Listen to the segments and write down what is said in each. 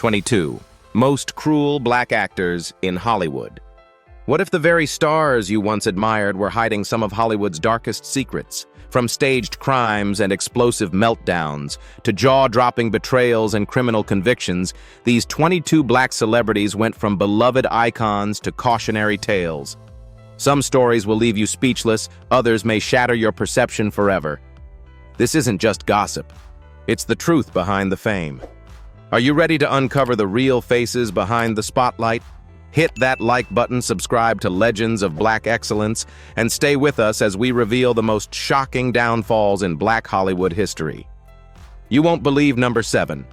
22. Most cruel black actors in Hollywood. What if the very stars you once admired were hiding some of Hollywood's darkest secrets? From staged crimes and explosive meltdowns to jaw-dropping betrayals and criminal convictions, these 22 black celebrities went from beloved icons to cautionary tales. Some stories will leave you speechless, others may shatter your perception forever. This isn't just gossip. It's the truth behind the fame. Are you ready to uncover the real faces behind the spotlight? Hit that like button, subscribe to Legends of Black Excellence, and stay with us as we reveal the most shocking downfalls in Black Hollywood history. You won't believe number 7.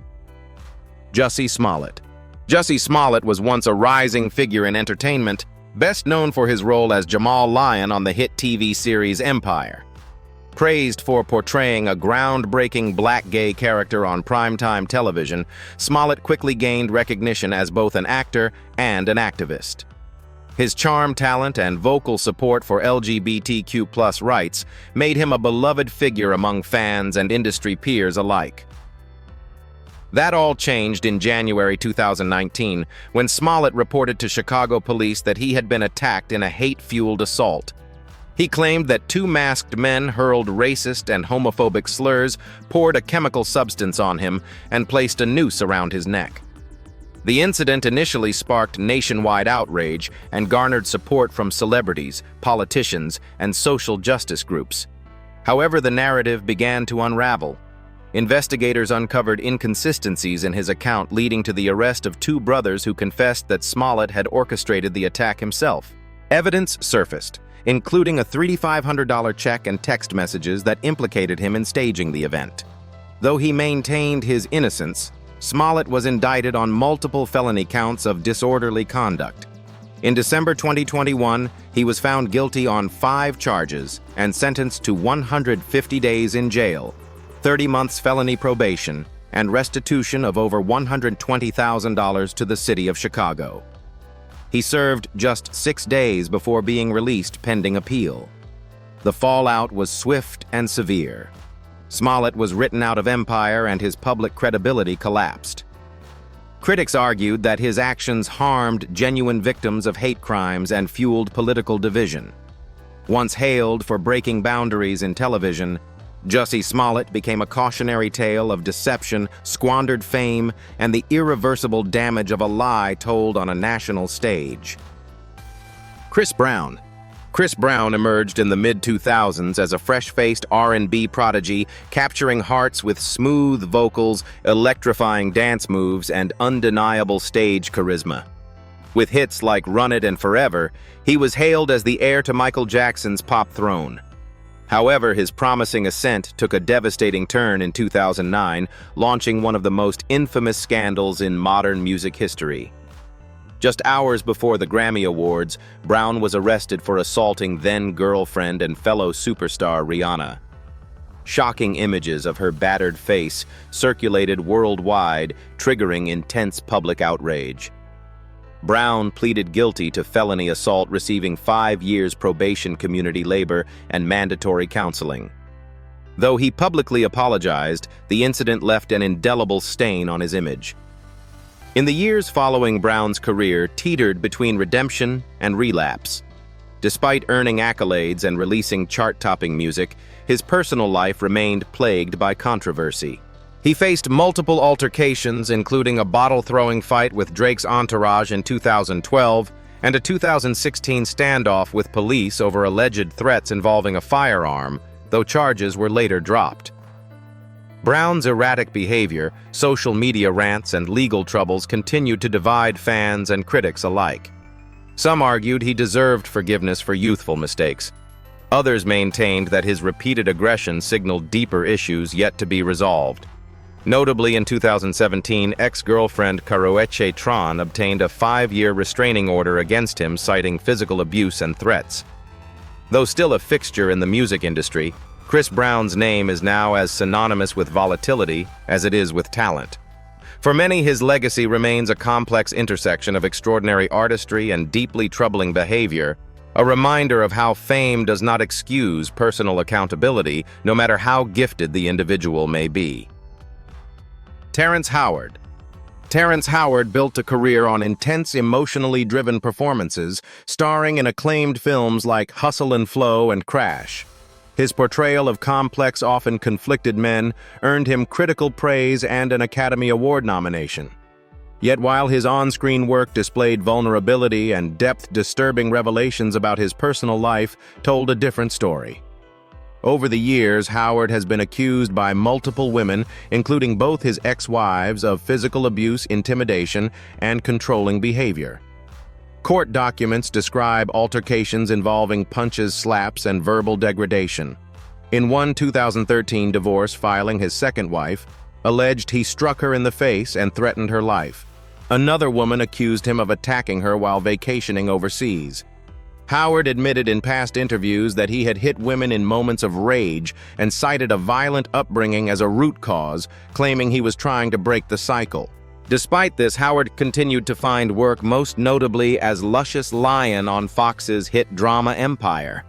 Jussie Smollett. Jussie Smollett was once a rising figure in entertainment, best known for his role as Jamal Lyon on the hit TV series Empire. Praised for portraying a groundbreaking black gay character on primetime television, Smollett quickly gained recognition as both an actor and an activist. His charm, talent, and vocal support for LGBTQ+ rights made him a beloved figure among fans and industry peers alike. That all changed in January 2019 when Smollett reported to Chicago police that he had been attacked in a hate-fueled assault. He claimed that 2 masked men hurled racist and homophobic slurs, poured a chemical substance on him, and placed a noose around his neck. The incident initially sparked nationwide outrage and garnered support from celebrities, politicians, and social justice groups. However, the narrative began to unravel. Investigators uncovered inconsistencies in his account, leading to the arrest of 2 brothers who confessed that Smollett had orchestrated the attack himself. Evidence surfaced, including a $3,500 check and text messages that implicated him in staging the event. Though he maintained his innocence, Smollett was indicted on multiple felony counts of disorderly conduct. In December 2021, he was found guilty on 5 charges and sentenced to 150 days in jail, 30 months felony probation, and restitution of over $120,000 to the city of Chicago. He served just 6 days before being released pending appeal. The fallout was swift and severe. Smollett was written out of Empire and his public credibility collapsed. Critics argued that his actions harmed genuine victims of hate crimes and fueled political division. Once hailed for breaking boundaries in television, Jussie Smollett became a cautionary tale of deception, squandered fame, and the irreversible damage of a lie told on a national stage. Chris Brown. Chris Brown emerged in the mid-2000s as a fresh-faced R&B prodigy, capturing hearts with smooth vocals, electrifying dance moves, and undeniable stage charisma. With hits like Run It and Forever, he was hailed as the heir to Michael Jackson's pop throne. However, his promising ascent took a devastating turn in 2009, launching one of the most infamous scandals in modern music history. Just hours before the Grammy Awards, Brown was arrested for assaulting then-girlfriend and fellow superstar Rihanna. Shocking images of her battered face circulated worldwide, triggering intense public outrage. Brown pleaded guilty to felony assault, receiving 5 years probation, community labor, and mandatory counseling. Though he publicly apologized, the incident left an indelible stain on his image. In the years following, Brown's career teetered between redemption and relapse. Despite earning accolades and releasing chart-topping music, his personal life remained plagued by controversy. He faced multiple altercations, including a bottle-throwing fight with Drake's entourage in 2012 and a 2016 standoff with police over alleged threats involving a firearm, though charges were later dropped. Brown's erratic behavior, social media rants, and legal troubles continued to divide fans and critics alike. Some argued he deserved forgiveness for youthful mistakes. Others maintained that his repeated aggression signaled deeper issues yet to be resolved. Notably, in 2017, ex-girlfriend Karrueche Tran obtained a 5-year restraining order against him, citing physical abuse and threats. Though still a fixture in the music industry, Chris Brown's name is now as synonymous with volatility as it is with talent. For many, his legacy remains a complex intersection of extraordinary artistry and deeply troubling behavior, a reminder of how fame does not excuse personal accountability, no matter how gifted the individual may be. Terrence Howard. Terrence Howard built a career on intense, emotionally driven performances, starring in acclaimed films like Hustle and Flow and Crash. His portrayal of complex, often conflicted men earned him critical praise and an Academy Award nomination. Yet while his on-screen work displayed vulnerability and depth, disturbing revelations about his personal life told a different story. Over the years, Howard has been accused by multiple women, including both his ex-wives, of physical abuse, intimidation, and controlling behavior. Court documents describe altercations involving punches, slaps, and verbal degradation. In one 2013 divorce filing, his second wife alleged he struck her in the face and threatened her life. Another woman accused him of attacking her while vacationing overseas. Howard admitted in past interviews that he had hit women in moments of rage and cited a violent upbringing as a root cause, claiming he was trying to break the cycle. Despite this, Howard continued to find work, most notably as Luscious Lion on Fox's hit drama Empire.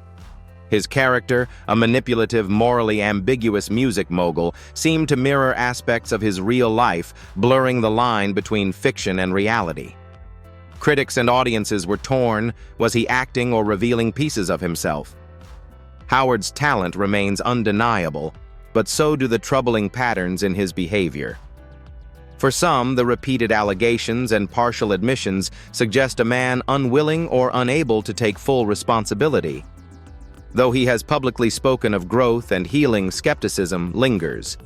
His character, a manipulative, morally ambiguous music mogul, seemed to mirror aspects of his real life, blurring the line between fiction and reality. Critics and audiences were torn. Was he acting or revealing pieces of himself? Howard's talent remains undeniable, but so do the troubling patterns in his behavior. For some, the repeated allegations and partial admissions suggest a man unwilling or unable to take full responsibility. Though he has publicly spoken of growth and healing, skepticism lingers.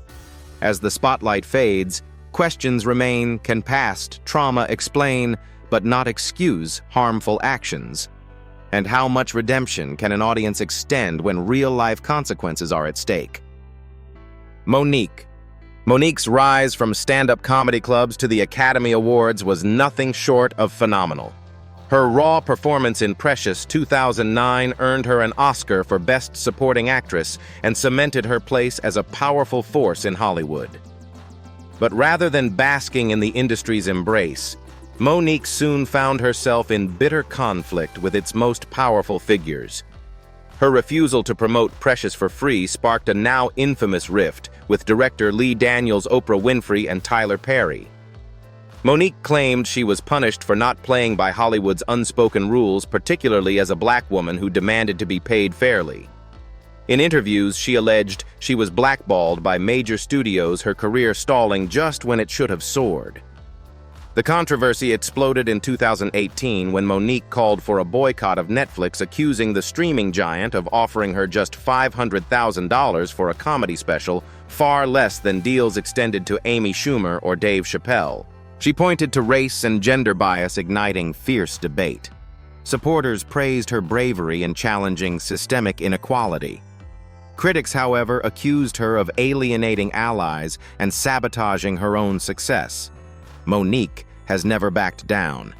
As the spotlight fades, questions remain: can past trauma explain but not excuse harmful actions? And how much redemption can an audience extend when real-life consequences are at stake? Monique's rise from stand-up comedy clubs to the Academy Awards was nothing short of phenomenal. Her raw performance in Precious 2009 earned her an Oscar for Best Supporting Actress and cemented her place as a powerful force in Hollywood. But rather than basking in the industry's embrace, Monique soon found herself in bitter conflict with its most powerful figures. Her refusal to promote Precious for free sparked a now infamous rift with director Lee Daniels, Oprah Winfrey, and Tyler Perry. Monique claimed she was punished for not playing by Hollywood's unspoken rules, particularly as a black woman who demanded to be paid fairly. In interviews, she alleged she was blackballed by major studios, her career stalling just when it should have soared. The controversy exploded in 2018 when Monique called for a boycott of Netflix, accusing the streaming giant of offering her just $500,000 for a comedy special, far less than deals extended to Amy Schumer or Dave Chappelle. She pointed to race and gender bias, igniting fierce debate. Supporters praised her bravery in challenging systemic inequality. Critics, however, accused her of alienating allies and sabotaging her own success. Monique has never backed down.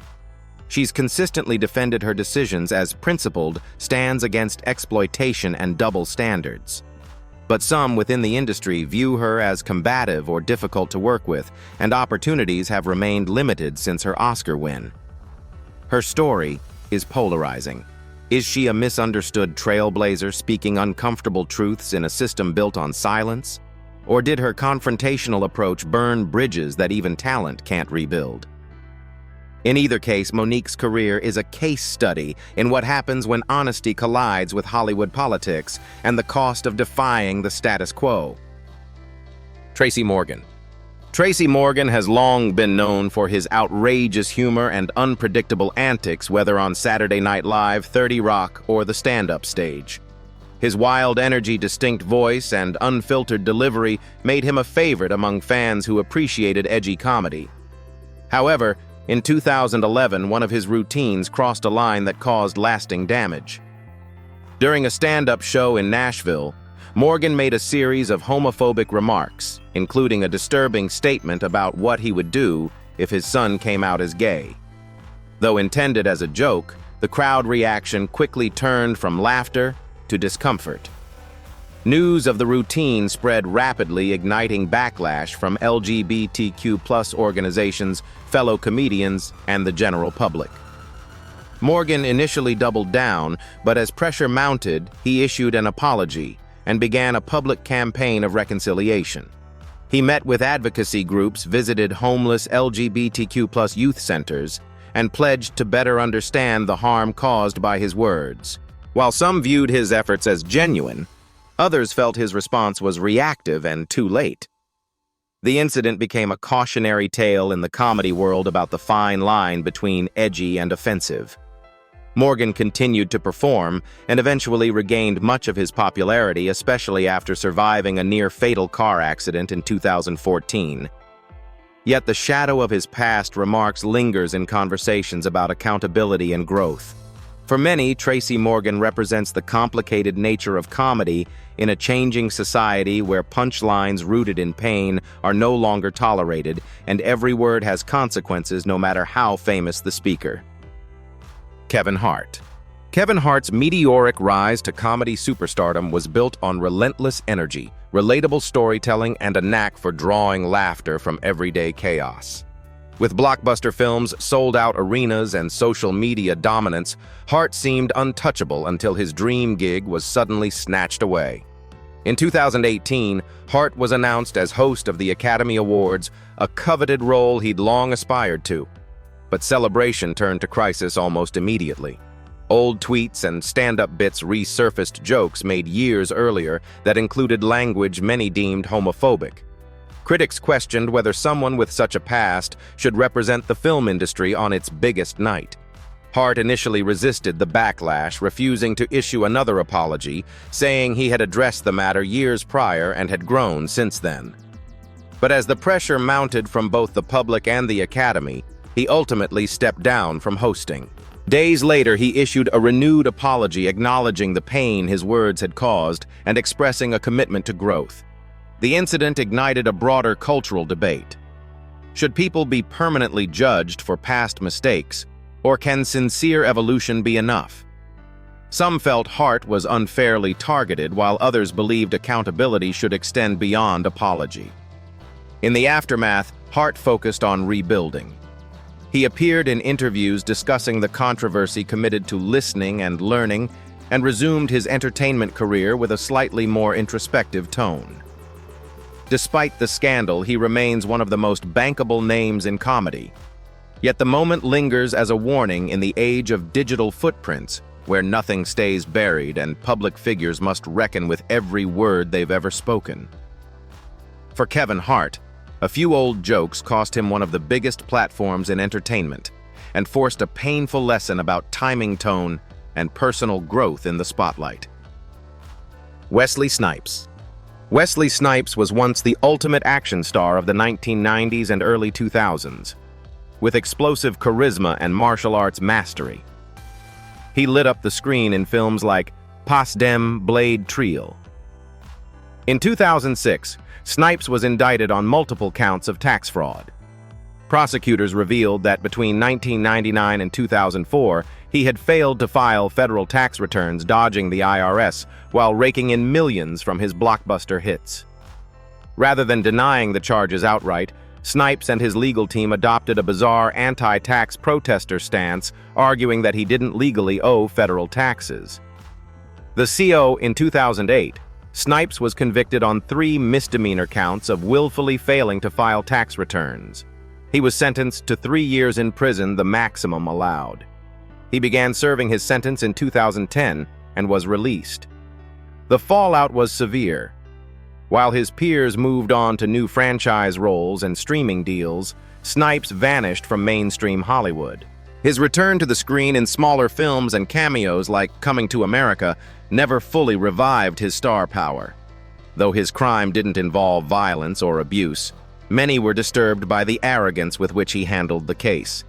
She's consistently defended her decisions as principled, stands against exploitation and double standards. But some within the industry view her as combative or difficult to work with, and opportunities have remained limited since her Oscar win. Her story is polarizing. Is she a misunderstood trailblazer speaking uncomfortable truths in a system built on silence? Or did her confrontational approach burn bridges that even talent can't rebuild? In either case, Monique's career is a case study in what happens when honesty collides with Hollywood politics and the cost of defying the status quo. Tracy Morgan. Tracy Morgan has long been known for his outrageous humor and unpredictable antics, whether on Saturday Night Live, 30 Rock, or the stand-up stage. His wild energy, distinct voice, and unfiltered delivery made him a favorite among fans who appreciated edgy comedy. However, in 2011, one of his routines crossed a line that caused lasting damage. During a stand-up show in Nashville, Morgan made a series of homophobic remarks, including a disturbing statement about what he would do if his son came out as gay. Though intended as a joke, the crowd reaction quickly turned from laughter to discomfort. News of the routine spread rapidly, igniting backlash from LGBTQ+ organizations, fellow comedians, and the general public. Morgan initially doubled down, but as pressure mounted, he issued an apology and began a public campaign of reconciliation. He met with advocacy groups, visited homeless LGBTQ+ youth centers, and pledged to better understand the harm caused by his words. While some viewed his efforts as genuine, others felt his response was reactive and too late. The incident became a cautionary tale in the comedy world about the fine line between edgy and offensive. Morgan continued to perform and eventually regained much of his popularity, especially after surviving a near-fatal car accident in 2014. Yet the shadow of his past remarks lingers in conversations about accountability and growth. For many, Tracy Morgan represents the complicated nature of comedy in a changing society where punchlines rooted in pain are no longer tolerated, and every word has consequences no matter how famous the speaker. Kevin Hart. Kevin Hart's meteoric rise to comedy superstardom was built on relentless energy, relatable storytelling, and a knack for drawing laughter from everyday chaos. With blockbuster films, sold-out arenas, and social media dominance, Hart seemed untouchable until his dream gig was suddenly snatched away. In 2018, Hart was announced as host of the Academy Awards, a coveted role he'd long aspired to. But celebration turned to crisis almost immediately. Old tweets and stand-up bits resurfaced jokes made years earlier that included language many deemed homophobic. Critics questioned whether someone with such a past should represent the film industry on its biggest night. Hart initially resisted the backlash, refusing to issue another apology, saying he had addressed the matter years prior and had grown since then. But as the pressure mounted from both the public and the Academy, he ultimately stepped down from hosting. Days later, he issued a renewed apology acknowledging the pain his words had caused and expressing a commitment to growth. The incident ignited a broader cultural debate. Should people be permanently judged for past mistakes, or can sincere evolution be enough? Some felt Hart was unfairly targeted, while others believed accountability should extend beyond apology. In the aftermath, Hart focused on rebuilding. He appeared in interviews discussing the controversy, committed to listening and learning, and resumed his entertainment career with a slightly more introspective tone. Despite the scandal, he remains one of the most bankable names in comedy. Yet the moment lingers as a warning in the age of digital footprints, where nothing stays buried and public figures must reckon with every word they've ever spoken. For Kevin Hart, a few old jokes cost him one of the biggest platforms in entertainment and forced a painful lesson about timing, tone, and personal growth in the spotlight. Wesley Snipes. Wesley Snipes was once the ultimate action star of the 1990s and early 2000s. With explosive charisma and martial arts mastery, he lit up the screen in films like Pas Dem Blade Trail. In 2006, Snipes was indicted on multiple counts of tax fraud. Prosecutors revealed that between 1999 and 2004, he had failed to file federal tax returns, dodging the IRS while raking in millions from his blockbuster hits. Rather than denying the charges outright, Snipes and his legal team adopted a bizarre anti-tax protester stance, arguing that he didn't legally owe federal taxes. The CO in 2008, Snipes was convicted on 3 misdemeanor counts of willfully failing to file tax returns. He was sentenced to 3 years in prison, the maximum allowed. He began serving his sentence in 2010 and was released. The fallout was severe. While his peers moved on to new franchise roles and streaming deals, Snipes vanished from mainstream Hollywood. His return to the screen in smaller films and cameos like Coming to America never fully revived his star power. Though his crime didn't involve violence or abuse, many were disturbed by the arrogance with which he handled the case.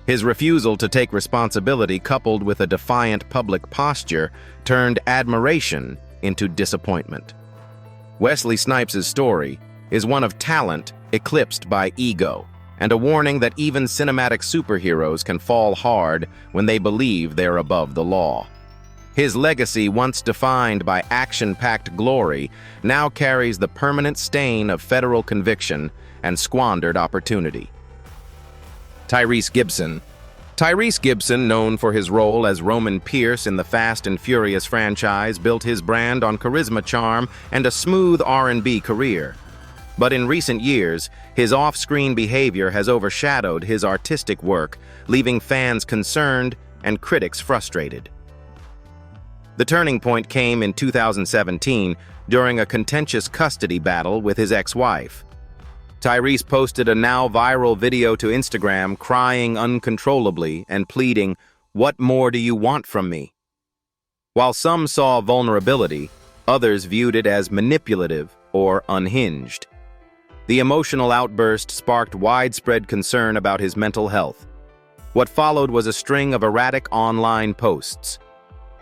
His refusal to take responsibility, coupled with a defiant public posture, turned admiration into disappointment. Wesley Snipes' story is one of talent eclipsed by ego, and a warning that even cinematic superheroes can fall hard when they believe they're above the law. His legacy, once defined by action-packed glory, now carries the permanent stain of federal conviction and squandered opportunity. Tyrese Gibson. Tyrese Gibson, known for his role as Roman Pierce in the Fast and Furious franchise, built his brand on charisma, charm, and a smooth R&B career. But in recent years, his off-screen behavior has overshadowed his artistic work, leaving fans concerned and critics frustrated. The turning point came in 2017 during a contentious custody battle with his ex-wife. Tyrese posted a now viral video to Instagram crying uncontrollably and pleading, "What more do you want from me?" While some saw vulnerability, others viewed it as manipulative or unhinged. The emotional outburst sparked widespread concern about his mental health. What followed was a string of erratic online posts.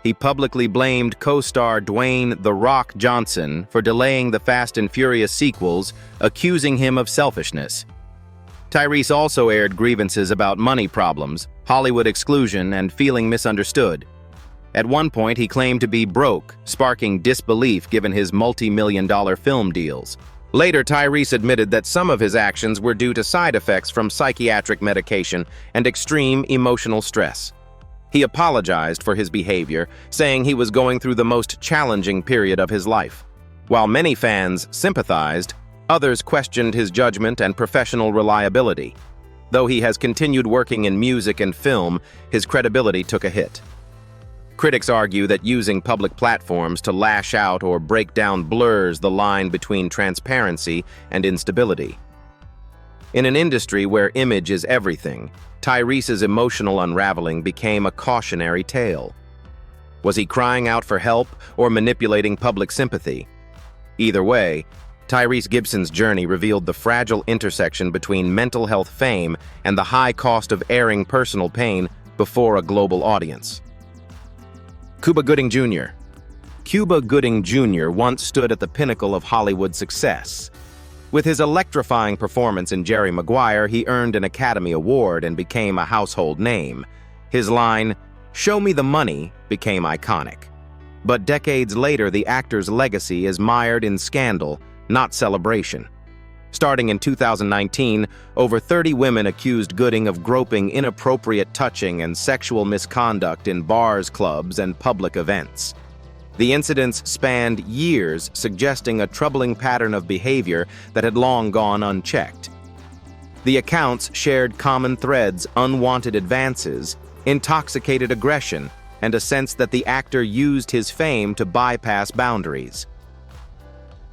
He publicly blamed co-star Dwayne "The Rock" Johnson for delaying the Fast and Furious sequels, accusing him of selfishness. Tyrese also aired grievances about money problems, Hollywood exclusion, and feeling misunderstood. At one point, he claimed to be broke, sparking disbelief given his multi-million-dollar film deals. Later, Tyrese admitted that some of his actions were due to side effects from psychiatric medication and extreme emotional stress. He apologized for his behavior, saying he was going through the most challenging period of his life. While many fans sympathized, others questioned his judgment and professional reliability. Though he has continued working in music and film, his credibility took a hit. Critics argue that using public platforms to lash out or break down blurs the line between transparency and instability. In an industry where image is everything, Tyrese's emotional unraveling became a cautionary tale. Was he crying out for help or manipulating public sympathy? Either way, Tyrese Gibson's journey revealed the fragile intersection between mental health fame and the high cost of airing personal pain before a global audience. Cuba Gooding Jr. Cuba Gooding Jr. once stood at the pinnacle of Hollywood success. With his electrifying performance in Jerry Maguire, he earned an Academy Award and became a household name. His line, "Show me the money," became iconic. But decades later, the actor's legacy is mired in scandal, not celebration. Starting in 2019, over 30 women accused Gooding of groping, inappropriate touching, and sexual misconduct in bars, clubs, and public events. The incidents spanned years, suggesting a troubling pattern of behavior that had long gone unchecked. The accounts shared common threads: unwanted advances, intoxicated aggression, and a sense that the actor used his fame to bypass boundaries.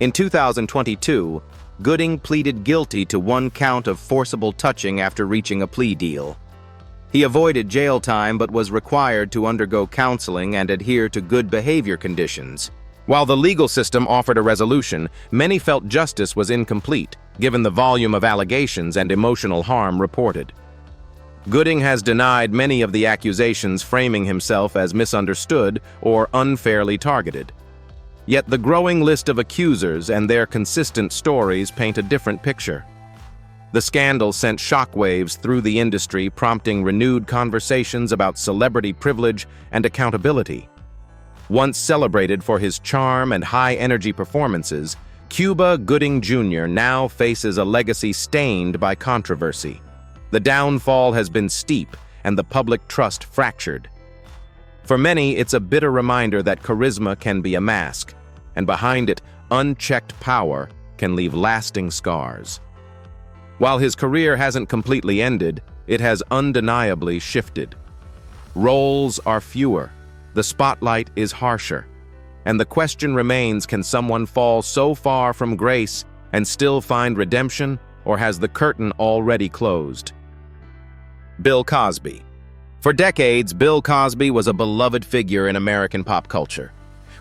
In 2022, Gooding pleaded guilty to one count of forcible touching after reaching a plea deal. He avoided jail time but was required to undergo counseling and adhere to good behavior conditions. While the legal system offered a resolution, many felt justice was incomplete, given the volume of allegations and emotional harm reported. Gooding has denied many of the accusations, framing himself as misunderstood or unfairly targeted. Yet the growing list of accusers and their consistent stories paint a different picture. The scandal sent shockwaves through the industry, prompting renewed conversations about celebrity privilege and accountability. Once celebrated for his charm and high-energy performances, Cuba Gooding Jr. now faces a legacy stained by controversy. The downfall has been steep and the public trust fractured. For many, it's a bitter reminder that charisma can be a mask, and behind it, unchecked power can leave lasting scars. While his career hasn't completely ended, it has undeniably shifted. Roles are fewer, the spotlight is harsher, and the question remains: can someone fall so far from grace and still find redemption, or has the curtain already closed? Bill Cosby. For decades, Bill Cosby was a beloved figure in American pop culture.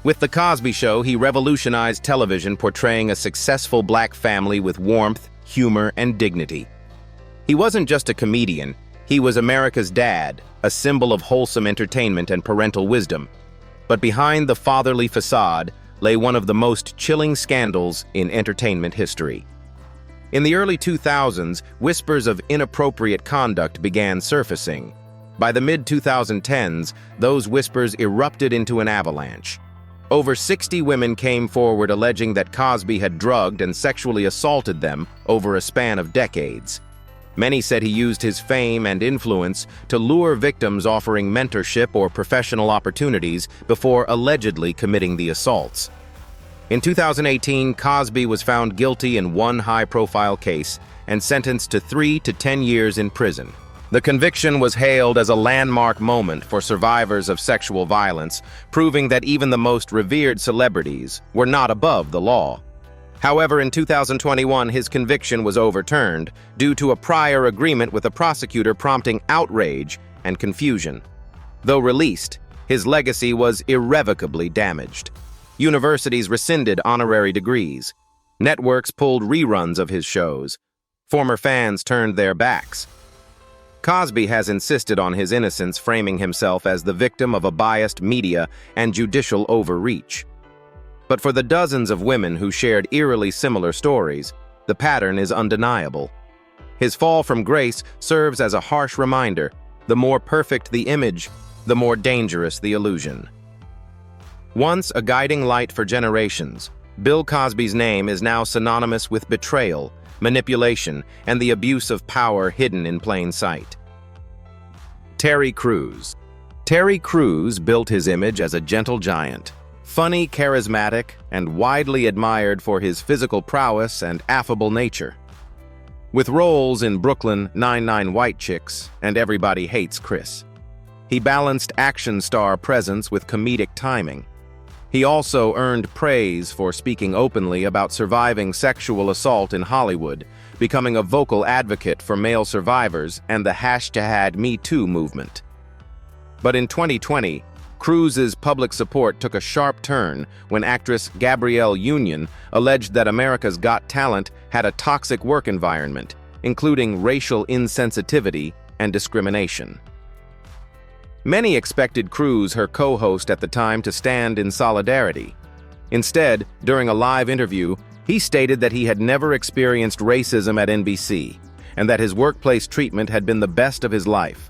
With The Cosby Show, he revolutionized television, portraying a successful black family with warmth, humor, and dignity. He wasn't just a comedian, he was America's dad, a symbol of wholesome entertainment and parental wisdom. But behind the fatherly facade lay one of the most chilling scandals in entertainment history. In the early 2000s, whispers of inappropriate conduct began surfacing. By the mid-2010s, those whispers erupted into an avalanche. Over 60 women came forward alleging that Cosby had drugged and sexually assaulted them over a span of decades. Many said he used his fame and influence to lure victims, offering mentorship or professional opportunities before allegedly committing the assaults. In 2018, Cosby was found guilty in one high-profile case and sentenced to 3 to 10 years in prison. The conviction was hailed as a landmark moment for survivors of sexual violence, proving that even the most revered celebrities were not above the law. However, in 2021, his conviction was overturned due to a prior agreement with a prosecutor, prompting outrage and confusion. Though released, his legacy was irrevocably damaged. Universities rescinded honorary degrees. Networks pulled reruns of his shows. Former fans turned their backs. Cosby has insisted on his innocence, framing himself as the victim of a biased media and judicial overreach. But for the dozens of women who shared eerily similar stories, the pattern is undeniable. His fall from grace serves as a harsh reminder: the more perfect the image, the more dangerous the illusion. Once a guiding light for generations, Bill Cosby's name is now synonymous with betrayal, manipulation, and the abuse of power hidden in plain sight. Terry Crews. Terry Crews built his image as a gentle giant, funny, charismatic, and widely admired for his physical prowess and affable nature. With roles in Brooklyn Nine-Nine, White Chicks, and Everybody Hates Chris, he balanced action star presence with comedic timing. He also earned praise for speaking openly about surviving sexual assault in Hollywood, becoming a vocal advocate for male survivors and the #MeToo movement. But in 2020, Crews's public support took a sharp turn when actress Gabrielle Union alleged that America's Got Talent had a toxic work environment, including racial insensitivity and discrimination. Many expected Crews, her co-host at the time, to stand in solidarity. Instead, during a live interview, he stated that he had never experienced racism at NBC and that his workplace treatment had been the best of his life.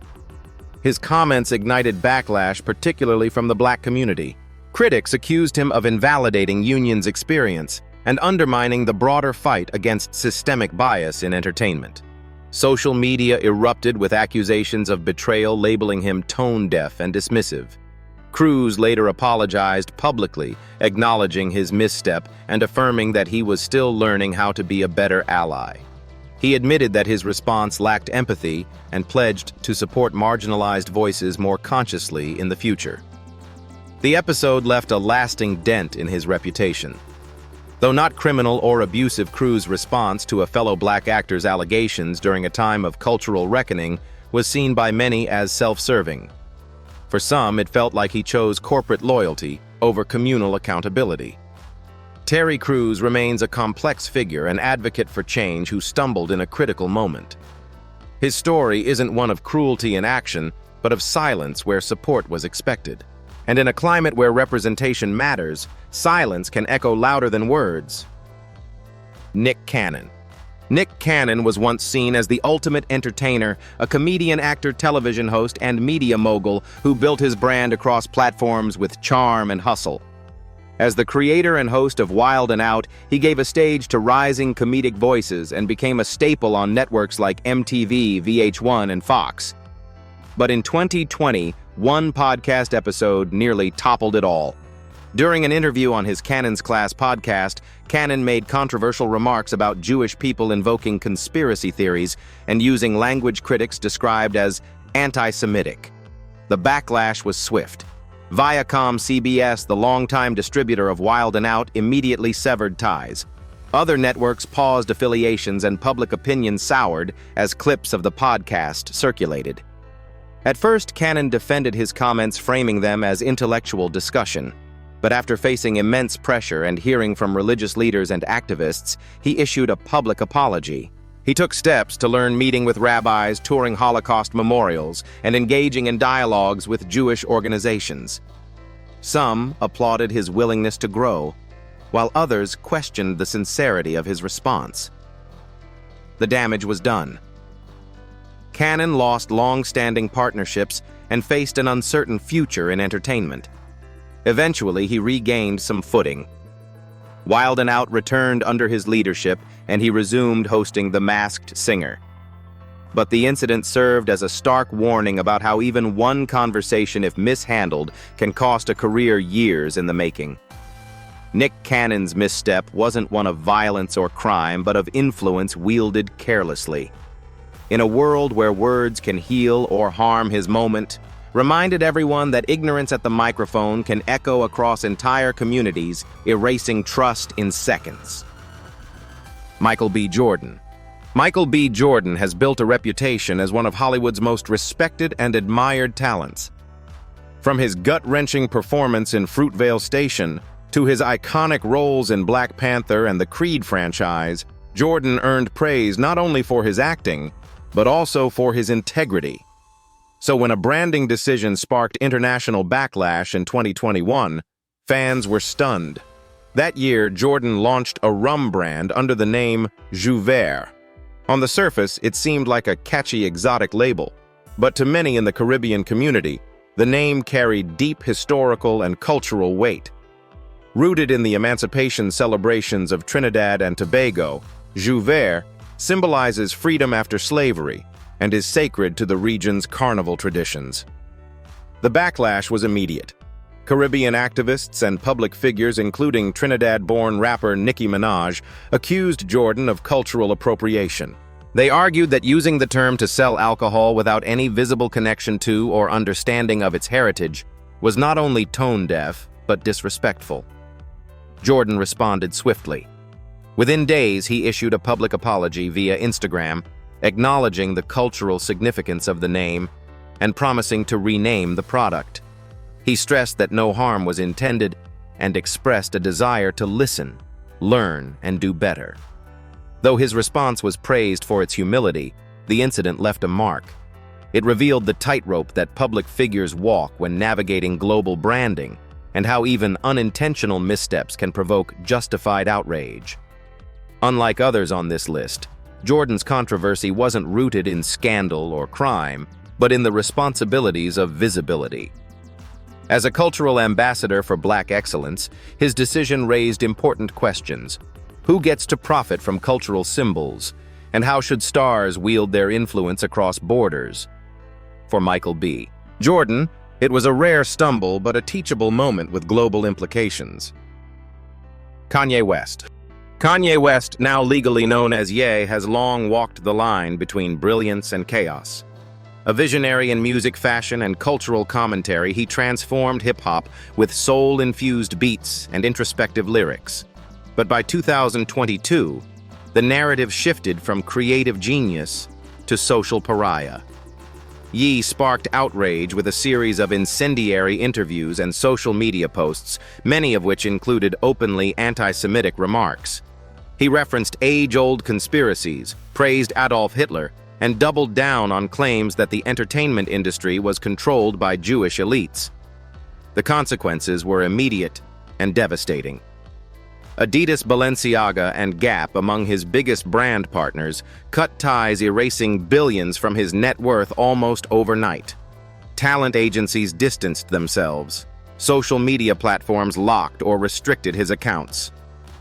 His comments ignited backlash, particularly from the Black community. Critics accused him of invalidating Union's experience and undermining the broader fight against systemic bias in entertainment. Social media erupted with accusations of betrayal, labeling him tone-deaf and dismissive. Crews later apologized publicly, acknowledging his misstep and affirming that he was still learning how to be a better ally. He admitted that his response lacked empathy and pledged to support marginalized voices more consciously in the future. The episode left a lasting dent in his reputation. Though not criminal or abusive, Crews' response to a fellow Black actor's allegations during a time of cultural reckoning was seen by many as self-serving. For some, it felt like he chose corporate loyalty over communal accountability. Terry Crews remains a complex figure, an advocate for change who stumbled in a critical moment. His story isn't one of cruelty in action, but of silence where support was expected. And in a climate where representation matters, silence can echo louder than words. Nick Cannon. Nick Cannon was once seen as the ultimate entertainer, a comedian, actor, television host, and media mogul who built his brand across platforms with charm and hustle. As the creator and host of Wild and Out, he gave a stage to rising comedic voices and became a staple on networks like MTV, VH1, and Fox. But in 2020, one podcast episode nearly toppled it all. During an interview on his Cannon's Class podcast, Cannon made controversial remarks about Jewish people invoking conspiracy theories and using language critics described as anti-Semitic. The backlash was swift. Viacom-CBS, the longtime distributor of Wild and Out, immediately severed ties. Other networks paused affiliations and public opinion soured as clips of the podcast circulated. At first, Cannon defended his comments, framing them as intellectual discussion. But after facing immense pressure and hearing from religious leaders and activists, he issued a public apology. He took steps to learn, meeting with rabbis, touring Holocaust memorials, and engaging in dialogues with Jewish organizations. Some applauded his willingness to grow, while others questioned the sincerity of his response. The damage was done. Cannon lost long-standing partnerships and faced an uncertain future in entertainment. Eventually, he regained some footing. Wild and Out returned under his leadership, and he resumed hosting The Masked Singer. But the incident served as a stark warning about how even one conversation, if mishandled, can cost a career years in the making. Nick Cannon's misstep wasn't one of violence or crime, but of influence wielded carelessly. In a world where words can heal or harm, his moment reminded everyone that ignorance at the microphone can echo across entire communities, erasing trust in seconds. Michael B. Jordan. Michael B. Jordan has built a reputation as one of Hollywood's most respected and admired talents. From his gut-wrenching performance in Fruitvale Station to his iconic roles in Black Panther and the Creed franchise, Jordan earned praise not only for his acting, but also for his integrity. So when a branding decision sparked international backlash in 2021, fans were stunned. That year, Jordan launched a rum brand under the name Jouvert. On the surface, it seemed like a catchy exotic label, but to many in the Caribbean community, the name carried deep historical and cultural weight. Rooted in the emancipation celebrations of Trinidad and Tobago, Jouvert symbolizes freedom after slavery and is sacred to the region's carnival traditions. The backlash was immediate. Caribbean activists and public figures, including Trinidad-born rapper Nicki Minaj, accused Jordan of cultural appropriation. They argued that using the term to sell alcohol without any visible connection to or understanding of its heritage was not only tone-deaf, but disrespectful. Jordan responded swiftly. Within days, he issued a public apology via Instagram, acknowledging the cultural significance of the name and promising to rename the product. He stressed that no harm was intended and expressed a desire to listen, learn, and do better. Though his response was praised for its humility, the incident left a mark. It revealed the tightrope that public figures walk when navigating global branding, and how even unintentional missteps can provoke justified outrage. Unlike others on this list, Jordan's controversy wasn't rooted in scandal or crime, but in the responsibilities of visibility. As a cultural ambassador for Black excellence, his decision raised important questions. Who gets to profit from cultural symbols, and how should stars wield their influence across borders? For Michael B. Jordan, it was a rare stumble but a teachable moment with global implications. Kanye West. Kanye West, now legally known as Ye, has long walked the line between brilliance and chaos. A visionary in music, fashion, and cultural commentary, he transformed hip-hop with soul-infused beats and introspective lyrics. But by 2022, the narrative shifted from creative genius to social pariah. Ye sparked outrage with a series of incendiary interviews and social media posts, many of which included openly anti-Semitic remarks. He referenced age-old conspiracies, praised Adolf Hitler, and doubled down on claims that the entertainment industry was controlled by Jewish elites. The consequences were immediate and devastating. Adidas, Balenciaga, and Gap, among his biggest brand partners, cut ties, erasing billions from his net worth almost overnight. Talent agencies distanced themselves. Social media platforms locked or restricted his accounts.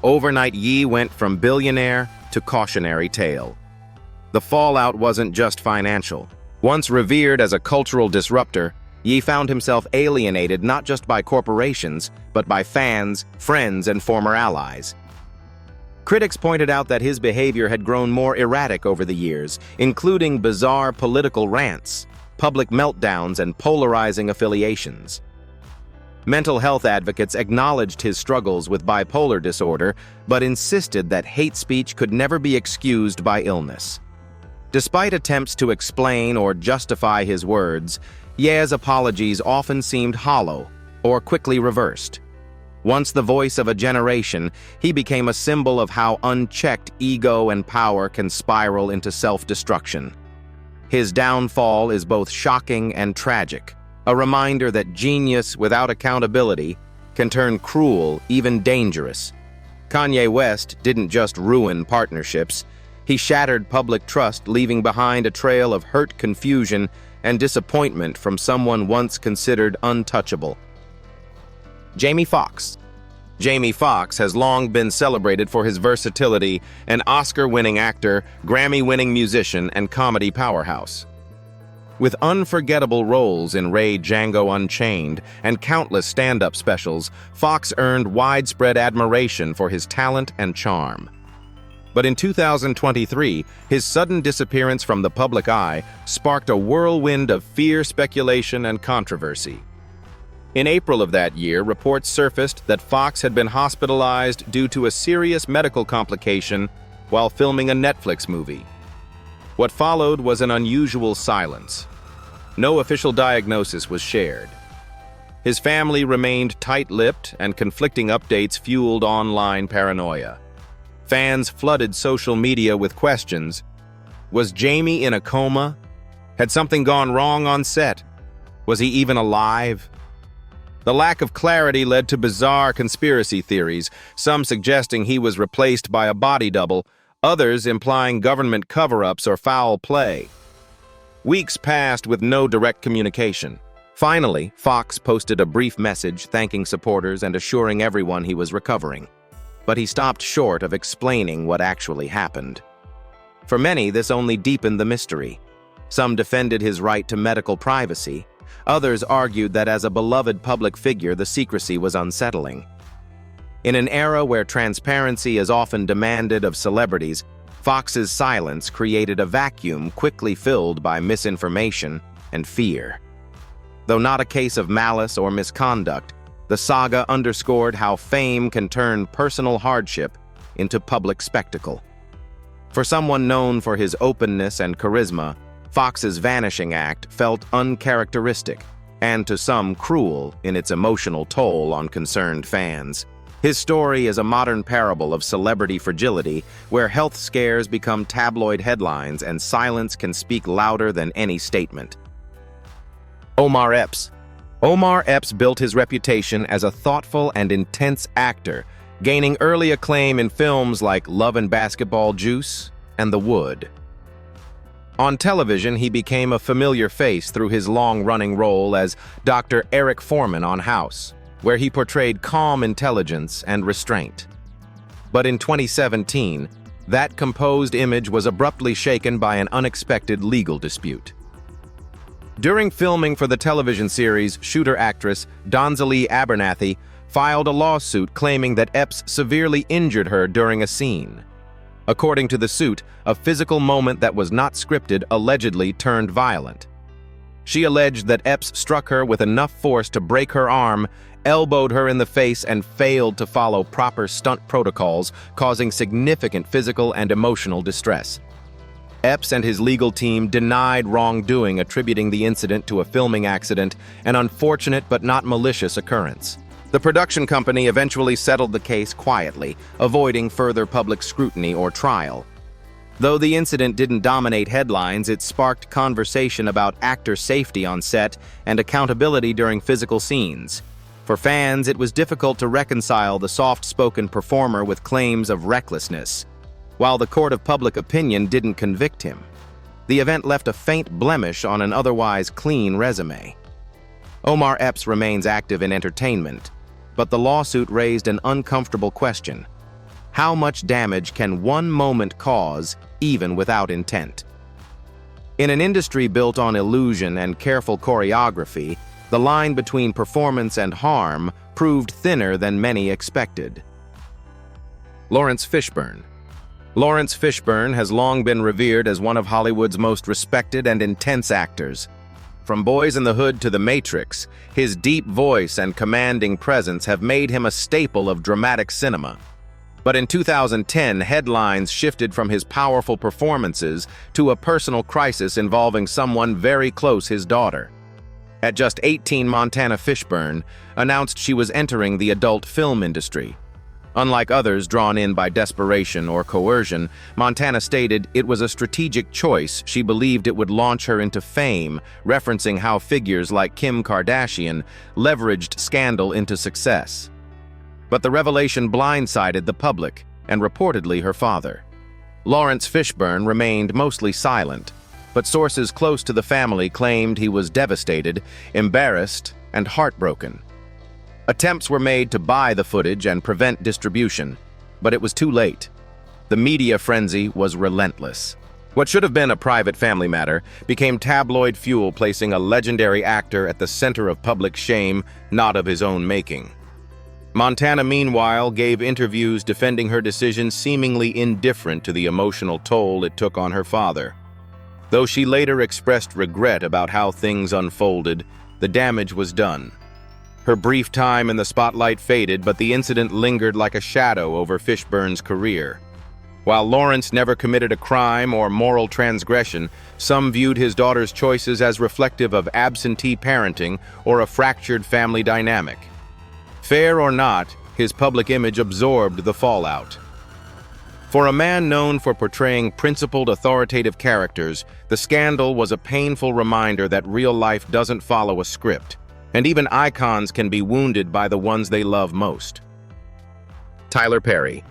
Overnight, Ye went from billionaire to cautionary tale. The fallout wasn't just financial. Once revered as a cultural disruptor, Ye found himself alienated not just by corporations, but by fans, friends, and former allies. Critics pointed out that his behavior had grown more erratic over the years, including bizarre political rants, public meltdowns, and polarizing affiliations. Mental health advocates acknowledged his struggles with bipolar disorder, but insisted that hate speech could never be excused by illness. Despite attempts to explain or justify his words, Ye's apologies often seemed hollow or quickly reversed. Once the voice of a generation, he became a symbol of how unchecked ego and power can spiral into self-destruction. His downfall is both shocking and tragic, a reminder that genius without accountability can turn cruel, even dangerous. Kanye West didn't just ruin partnerships, he shattered public trust, leaving behind a trail of hurt, confusion, and disappointment from someone once considered untouchable. Jamie Foxx. Jamie Foxx has long been celebrated for his versatility, an Oscar-winning actor, Grammy-winning musician, and comedy powerhouse. With unforgettable roles in Ray Django Unchained and countless stand-up specials, Fox earned widespread admiration for his talent and charm. But in 2023, his sudden disappearance from the public eye sparked a whirlwind of fear, speculation, and controversy. In April of that year, reports surfaced that Fox had been hospitalized due to a serious medical complication while filming a Netflix movie. What followed was an unusual silence. No official diagnosis was shared. His family remained tight-lipped, and conflicting updates fueled online paranoia. Fans flooded social media with questions. Was Jamie in a coma? Had something gone wrong on set? Was he even alive? The lack of clarity led to bizarre conspiracy theories, some suggesting he was replaced by a body double, others implying government cover-ups or foul play. Weeks passed with no direct communication. Finally, Fox posted a brief message thanking supporters and assuring everyone he was recovering. But he stopped short of explaining what actually happened. For many, this only deepened the mystery. Some defended his right to medical privacy. Others argued that as a beloved public figure, the secrecy was unsettling. In an era where transparency is often demanded of celebrities, Fox's silence created a vacuum quickly filled by misinformation and fear. Though not a case of malice or misconduct, the saga underscored how fame can turn personal hardship into public spectacle. For someone known for his openness and charisma, Fox's vanishing act felt uncharacteristic, and to some cruel in its emotional toll on concerned fans. His story is a modern parable of celebrity fragility, where health scares become tabloid headlines and silence can speak louder than any statement. Omar Epps. Omar Epps built his reputation as a thoughtful and intense actor, gaining early acclaim in films like Love and Basketball Juice and The Wood. On television, he became a familiar face through his long-running role as Dr. Eric Foreman on House, where he portrayed calm intelligence and restraint. But in 2017, that composed image was abruptly shaken by an unexpected legal dispute. During filming for the television series, shooter actress Donzalee Abernathy filed a lawsuit claiming that Epps severely injured her during a scene. According to the suit, a physical moment that was not scripted allegedly turned violent. She alleged that Epps struck her with enough force to break her arm, elbowed her in the face, and failed to follow proper stunt protocols, causing significant physical and emotional distress. Epps and his legal team denied wrongdoing, attributing the incident to a filming accident, an unfortunate but not malicious occurrence. The production company eventually settled the case quietly, avoiding further public scrutiny or trial. Though the incident didn't dominate headlines, it sparked conversation about actor safety on set and accountability during physical scenes. For fans, it was difficult to reconcile the soft-spoken performer with claims of recklessness, while the court of public opinion didn't convict him. The event left a faint blemish on an otherwise clean resume. Omar Epps remains active in entertainment, but the lawsuit raised an uncomfortable question. How much damage can one moment cause, even without intent? In an industry built on illusion and careful choreography, the line between performance and harm proved thinner than many expected. Lawrence Fishburne. Lawrence Fishburne has long been revered as one of Hollywood's most respected and intense actors. From Boys in the Hood to The Matrix, his deep voice and commanding presence have made him a staple of dramatic cinema. But in 2010, headlines shifted from his powerful performances to a personal crisis involving someone very close, his daughter. At just 18, Montana Fishburne announced she was entering the adult film industry. Unlike others drawn in by desperation or coercion, Montana stated it was a strategic choice. She believed it would launch her into fame, referencing how figures like Kim Kardashian leveraged scandal into success. But the revelation blindsided the public and reportedly her father. Lawrence Fishburne remained mostly silent, but sources close to the family claimed he was devastated, embarrassed, and heartbroken. Attempts were made to buy the footage and prevent distribution, but it was too late. The media frenzy was relentless. What should have been a private family matter became tabloid fuel, placing a legendary actor at the center of public shame, not of his own making. Montana, meanwhile, gave interviews defending her decision, seemingly indifferent to the emotional toll it took on her father. Though she later expressed regret about how things unfolded, the damage was done. Her brief time in the spotlight faded, but the incident lingered like a shadow over Fishburne's career. While Lawrence never committed a crime or moral transgression, some viewed his daughter's choices as reflective of absentee parenting or a fractured family dynamic. Fair or not, his public image absorbed the fallout. For a man known for portraying principled, authoritative characters, the scandal was a painful reminder that real life doesn't follow a script, and even icons can be wounded by the ones they love most. Tyler Perry.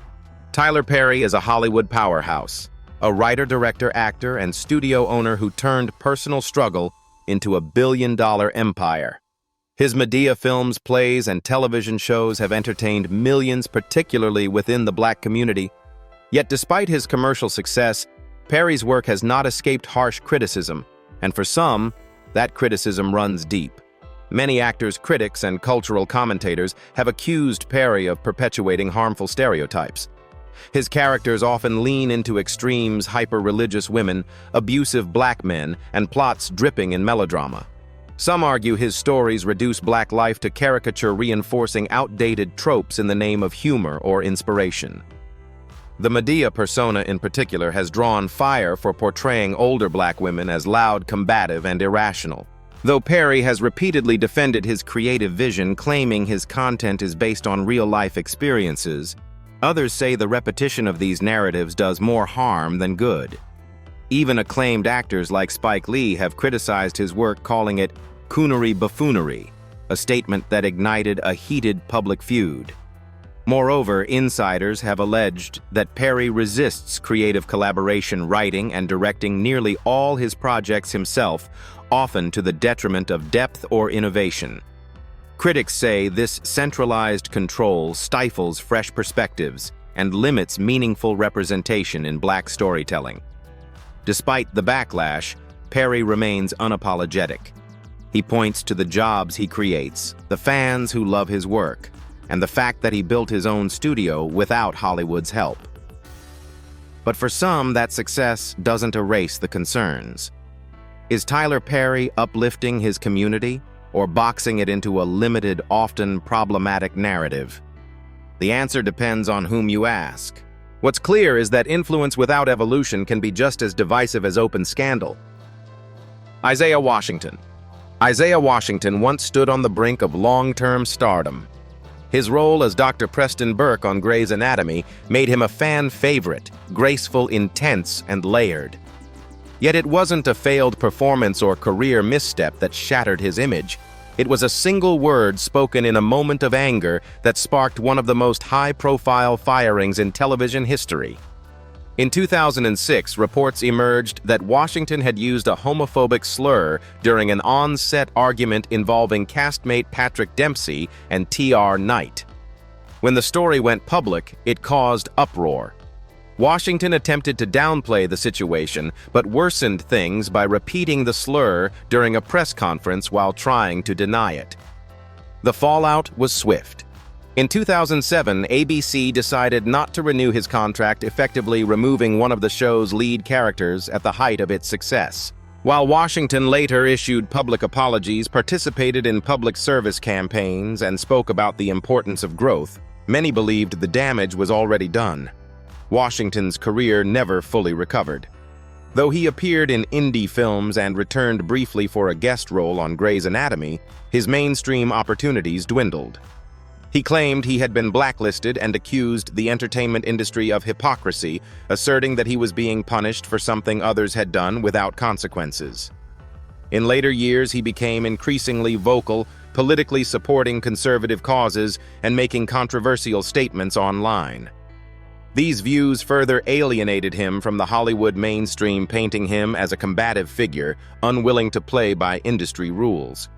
Tyler Perry is a Hollywood powerhouse, a writer, director, actor, and studio owner who turned personal struggle into a billion-dollar empire. His Madea films, plays, and television shows have entertained millions, particularly within the Black community. Yet despite his commercial success, Perry's work has not escaped harsh criticism, and for some, that criticism runs deep. Many actors, critics, and cultural commentators have accused Perry of perpetuating harmful stereotypes. His characters often lean into extremes: hyper-religious women, abusive Black men, and plots dripping in melodrama. Some argue his stories reduce Black life to caricature, reinforcing outdated tropes in the name of humor or inspiration. The Madea persona in particular has drawn fire for portraying older Black women as loud, combative, and irrational. Though Perry has repeatedly defended his creative vision, claiming his content is based on real-life experiences, others say the repetition of these narratives does more harm than good. Even acclaimed actors like Spike Lee have criticized his work, calling it coonery buffoonery, a statement that ignited a heated public feud. Moreover, insiders have alleged that Perry resists creative collaboration, writing and directing nearly all his projects himself, often to the detriment of depth or innovation. Critics say this centralized control stifles fresh perspectives and limits meaningful representation in Black storytelling. Despite the backlash, Perry remains unapologetic. He points to the jobs he creates, the fans who love his work, and the fact that he built his own studio without Hollywood's help. But for some, that success doesn't erase the concerns. Is Tyler Perry uplifting his community or boxing it into a limited, often problematic narrative? The answer depends on whom you ask. What's clear is that influence without evolution can be just as divisive as open scandal. Isaiah Washington. Isaiah Washington once stood on the brink of long-term stardom. His role as Dr. Preston Burke on Grey's Anatomy made him a fan favorite, graceful, intense, and layered. Yet it wasn't a failed performance or career misstep that shattered his image. It was a single word spoken in a moment of anger that sparked one of the most high-profile firings in television history. In 2006, reports emerged that Washington had used a homophobic slur during an on-set argument involving castmate Patrick Dempsey and T.R. Knight. When the story went public, it caused uproar. Washington attempted to downplay the situation, but worsened things by repeating the slur during a press conference while trying to deny it. The fallout was swift. In 2007, ABC decided not to renew his contract, effectively removing one of the show's lead characters at the height of its success. While Washington later issued public apologies, participated in public service campaigns, and spoke about the importance of growth, many believed the damage was already done. Washington's career never fully recovered. Though he appeared in indie films and returned briefly for a guest role on Grey's Anatomy, his mainstream opportunities dwindled. He claimed he had been blacklisted and accused the entertainment industry of hypocrisy, asserting that he was being punished for something others had done without consequences. In later years, he became increasingly vocal, politically supporting conservative causes and making controversial statements online. These views further alienated him from the Hollywood mainstream, painting him as a combative figure, unwilling to play by industry rules.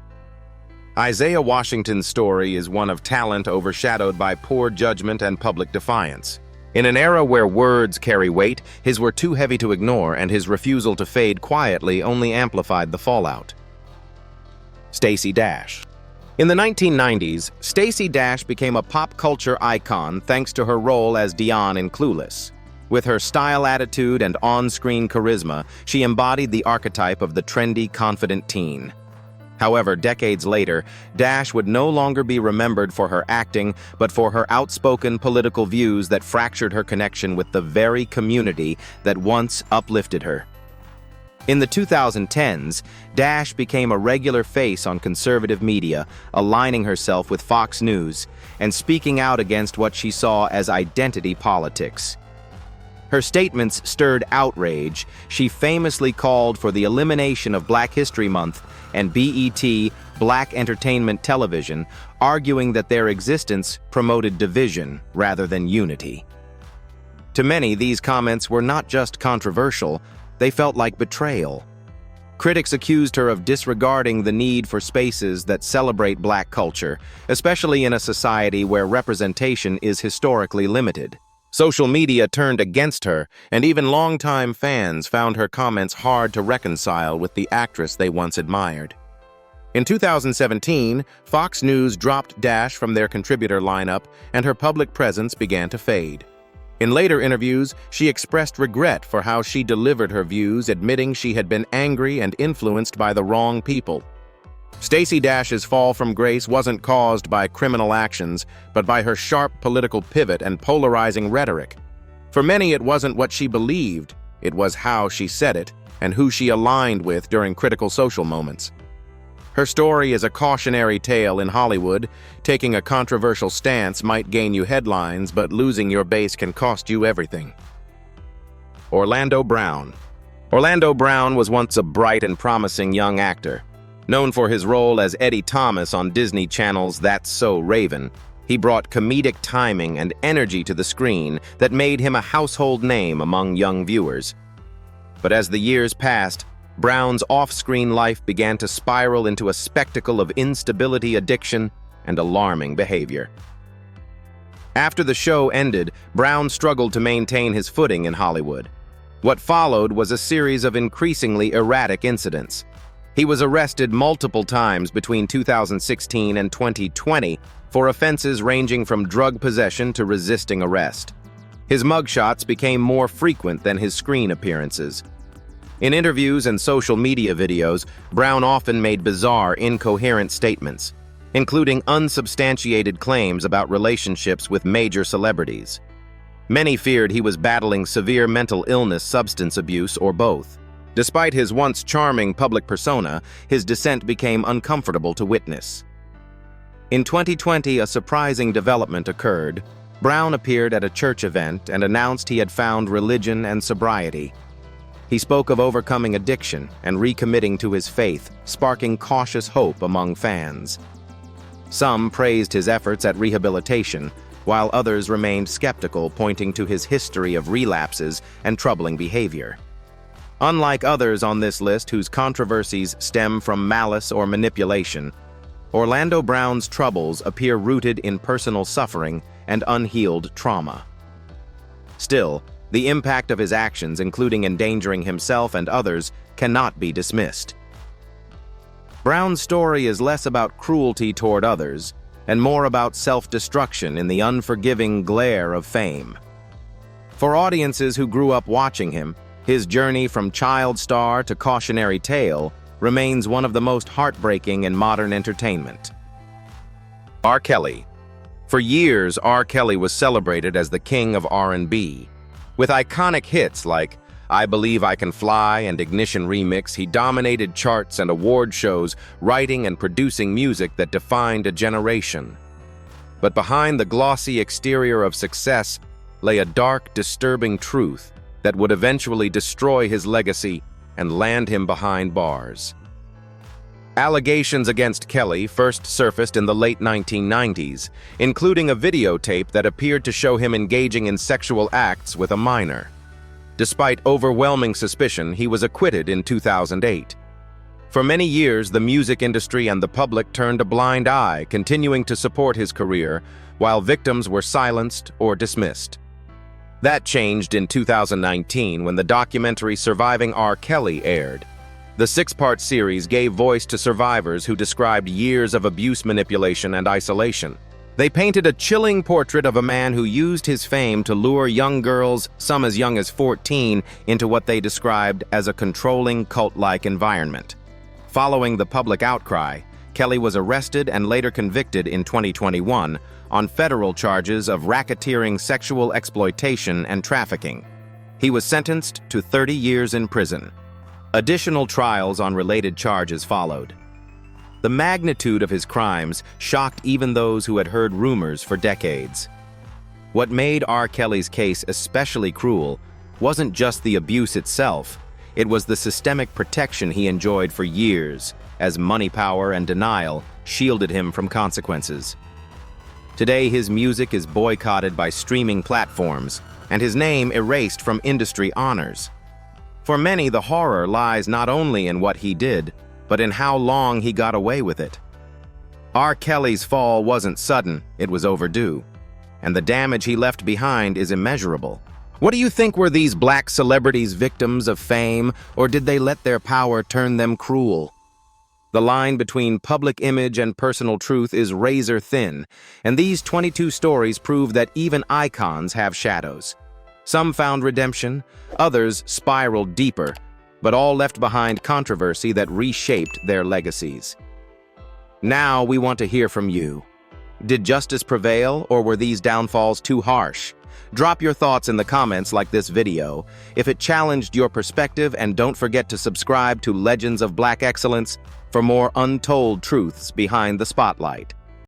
Isaiah Washington's story is one of talent overshadowed by poor judgment and public defiance. In an era where words carry weight, his were too heavy to ignore, and his refusal to fade quietly only amplified the fallout. Stacey Dash. In the 1990s, Stacey Dash became a pop culture icon thanks to her role as Dion in Clueless. With her style attitude and on-screen charisma, she embodied the archetype of the trendy, confident teen. However, decades later, Dash would no longer be remembered for her acting, but for her outspoken political views that fractured her connection with the very community that once uplifted her. In the 2010s, Dash became a regular face on conservative media, aligning herself with Fox News and speaking out against what she saw as identity politics. Her statements stirred outrage. She famously called for the elimination of Black History Month and BET, Black Entertainment Television, arguing that their existence promoted division rather than unity. To many, these comments were not just controversial, they felt like betrayal. Critics accused her of disregarding the need for spaces that celebrate Black culture, especially in a society where representation is historically limited. Social media turned against her, and even longtime fans found her comments hard to reconcile with the actress they once admired. In 2017, Fox News dropped Dash from their contributor lineup, and her public presence began to fade. In later interviews, she expressed regret for how she delivered her views, admitting she had been angry and influenced by the wrong people. Stacey Dash's fall from grace wasn't caused by criminal actions, but by her sharp political pivot and polarizing rhetoric. For many, it wasn't what she believed, it was how she said it and who she aligned with during critical social moments. Her story is a cautionary tale in Hollywood. Taking a controversial stance might gain you headlines, but losing your base can cost you everything. Orlando Brown. Orlando Brown was once a bright and promising young actor. Known for his role as Eddie Thomas on Disney Channel's That's So Raven, he brought comedic timing and energy to the screen that made him a household name among young viewers. But as the years passed, Brown's off-screen life began to spiral into a spectacle of instability, addiction, and alarming behavior. After the show ended, Brown struggled to maintain his footing in Hollywood. What followed was a series of increasingly erratic incidents. He was arrested multiple times between 2016 and 2020 for offenses ranging from drug possession to resisting arrest. His mugshots became more frequent than his screen appearances. In interviews and social media videos, Brown often made bizarre, incoherent statements, including unsubstantiated claims about relationships with major celebrities. Many feared he was battling severe mental illness, substance abuse, or both. Despite his once charming public persona, his descent became uncomfortable to witness. In 2020, a surprising development occurred. Brown appeared at a church event and announced he had found religion and sobriety. He spoke of overcoming addiction and recommitting to his faith, sparking cautious hope among fans. Some praised his efforts at rehabilitation, while others remained skeptical, pointing to his history of relapses and troubling behavior. Unlike others on this list whose controversies stem from malice or manipulation, Orlando Brown's troubles appear rooted in personal suffering and unhealed trauma. Still, the impact of his actions, including endangering himself and others, cannot be dismissed. Brown's story is less about cruelty toward others and more about self-destruction in the unforgiving glare of fame. For audiences who grew up watching him, his journey from child star to cautionary tale remains one of the most heartbreaking in modern entertainment. R. Kelly. For years, R. Kelly was celebrated as the king of R&B. With iconic hits like I Believe I Can Fly and Ignition Remix, he dominated charts and award shows, writing and producing music that defined a generation. But behind the glossy exterior of success lay a dark, disturbing truth that would eventually destroy his legacy and land him behind bars. Allegations against Kelly first surfaced in the late 1990s, including a videotape that appeared to show him engaging in sexual acts with a minor. Despite overwhelming suspicion, he was acquitted in 2008. For many years, the music industry and the public turned a blind eye, continuing to support his career, while victims were silenced or dismissed. That changed in 2019 when the documentary Surviving R. Kelly aired. The six-part series gave voice to survivors who described years of abuse, manipulation, and isolation. They painted a chilling portrait of a man who used his fame to lure young girls, some as young as 14, into what they described as a controlling, cult-like environment. Following the public outcry, Kelly was arrested and later convicted in 2021 on federal charges of racketeering, sexual exploitation, and trafficking. He was sentenced to 30 years in prison. Additional trials on related charges followed. The magnitude of his crimes shocked even those who had heard rumors for decades. What made R. Kelly's case especially cruel wasn't just the abuse itself, it was the systemic protection he enjoyed for years, as money power and denial shielded him from consequences. Today, his music is boycotted by streaming platforms, and his name erased from industry honors. For many, the horror lies not only in what he did, but in how long he got away with it. R. Kelly's fall wasn't sudden, it was overdue, and the damage he left behind is immeasurable. What do you think, were these black celebrities victims of fame, or did they let their power turn them cruel? The line between public image and personal truth is razor thin, and these 22 stories prove that even icons have shadows. Some found redemption, others spiraled deeper, but all left behind controversy that reshaped their legacies. Now we want to hear from you. Did justice prevail, or were these downfalls too harsh? Drop your thoughts in the comments like this video if it challenged your perspective, and don't forget to subscribe to Legends of Black Excellence for more untold truths behind the spotlight.